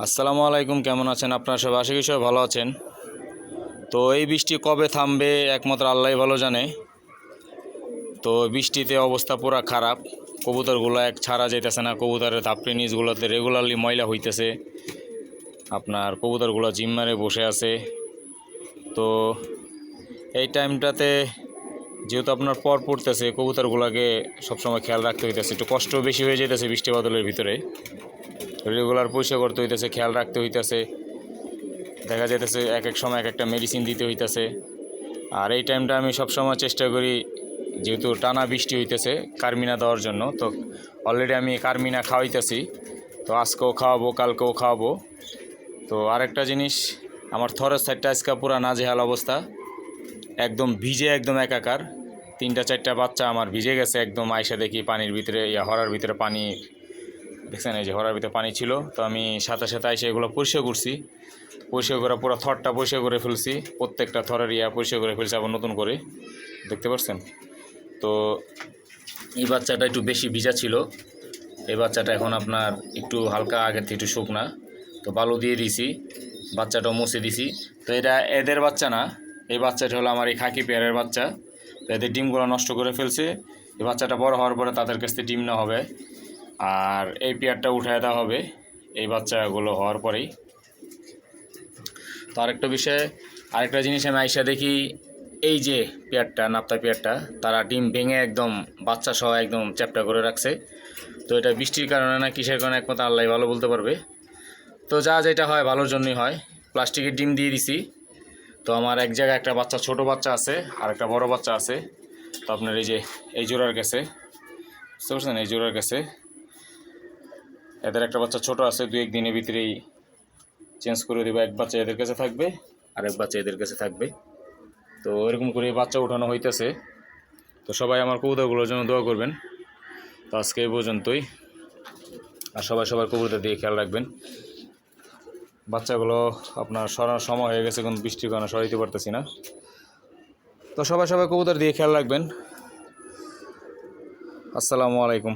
আসসালামু আলাইকুম, কেমন আছেন আপনারা সবাই? আশা করি সবাই ভালো আছেন। তো এই বৃষ্টি কবে থামবে একমাত্র আল্লাহই ভালো জানে। তো বৃষ্টিতে অবস্থা পুরা খারাপ, কবুতরগুলো এক ছাড়া যাইতেছে না, কবুতরের ধাপড়ি নিচগুলোতে রেগুলারলি ময়লা হইতেছে, আপনার কবুতরগুলো জিম মারে বসে আছে। তো এই টাইমটাতে যেহেতু আপনার পর পড়তেছে, কবুতরগুলোকে সবসময় খেয়াল রাখতে হইতেছে, একটু কষ্ট বেশি হয়ে যেতেছে বৃষ্টি বাদলের ভিতরে। রেগুলার পরিষ্কার করতে হইতেছে, খেয়াল রাখতে হইতেছে, দেখা যাইতেছে এক এক সময় এক একটা মেডিসিন দিতে হইতেছে। আর এই টাইমটা আমি সবসময় চেষ্টা করি, যেহেতু টানা বৃষ্টি হইতেছে, কারমিনা দেওয়ার জন্য। তো অলরেডি আমি কারমিনা খাওয়াইতেছি, তো আজকেও খাওয়াবো, কালকেও খাওয়াবো। তো আরেকটা জিনিস, আমার থরের সাইডটা আজকে পুরা নাজেহাল অবস্থা, একদম ভিজে, একদম একাকার। 3-4টা বাচ্চা আমার ভিজে গেছে একদম। আইসা দেখি পানির ভিতরে, হরার ভিতরে পানি, দেখছেন এই যে হরার ভিতরে পানি ছিল। তো আমি সাথে সাথে আইসা এগুলো পরিষ্কার করছি, পরিষ্কার করে পুরো থরটা পরিষ্কার করে ফেলছি, প্রত্যেকটা থরের পরিষ্কার করে ফেলছি আবার নতুন করে, দেখতে পাচ্ছেন। তো এই বাচ্চাটা একটু বেশি ভিজা ছিল, এই বাচ্চাটা এখন আপনার একটু হালকা আগের থেকে একটু শুকনা। তো বালু দিয়ে দিছি, বাচ্চাটাও মুছে দিছি। তো এটা এদের বাচ্চা না, এই বাচ্চাটা হলো আমার এই খাকি পেয়ারের বাচ্চা। তো এদের ডিমগুলো নষ্ট করে ফেলছে। এই বাচ্চাটা বড় হওয়ার পরে তাদের কাছ থেকে ডিম নেওয়া হবে, আর এই পেয়ারটা উঠায় দেওয়া হবে এই বাচ্চাগুলো হওয়ার পরেই। তো আরেকটা বিষয়, আরেকটা জিনিস আমি আইসা দেখি, এই যে পেয়ারটা, নাপ্তা পেয়ারটা, তারা ডিম ভেঙে একদম বাচ্চা সহ একদম চ্যাপ্টা করে রাখছে। তো এটা বৃষ্টির কারণে না কিসের কারণে একমাত্র আল্লাহ ভালো বলতে পারবে। তো যা যেটা হয় ভালোর জন্যই হয়। প্লাস্টিকের ডিম দিয়ে দিছি। তো আমার এক জায়গায় একটা বাচ্চা, ছোট বাচ্চা আছে, আর একটা বড় বাচ্চা আছে। তো আপনার এই যে এই জোড়ার কাছে, বুঝতে পারছেন, এই জোড়ার কাছে এদের একটা বাচ্চা ছোট আছে, 2-1 দিনের ভিতরেই চেঞ্জ করে দেবো। এক বাচ্চা এদের কাছে থাকবে, আর এক বাচ্চা এদের কাছে থাকবে। তো এরকম করে বাচ্চা উঠানো হইতেছে। তো সবাই আমার কবুতরগুলোর জন্য দোয়া করবেন। তো আজকে এই পর্যন্তই, আর সবাই সবার কবুতর দিয়ে খেয়াল রাখবেন। বাচ্চাগুলো আপনার সরানোর সময় হয়ে গেছে, কোন বৃষ্টির কারণে সরাইতে পারতেছি না। তো সবাই কবুতর দিয়ে খেয়াল রাখবেন। আসসালামু আলাইকুম।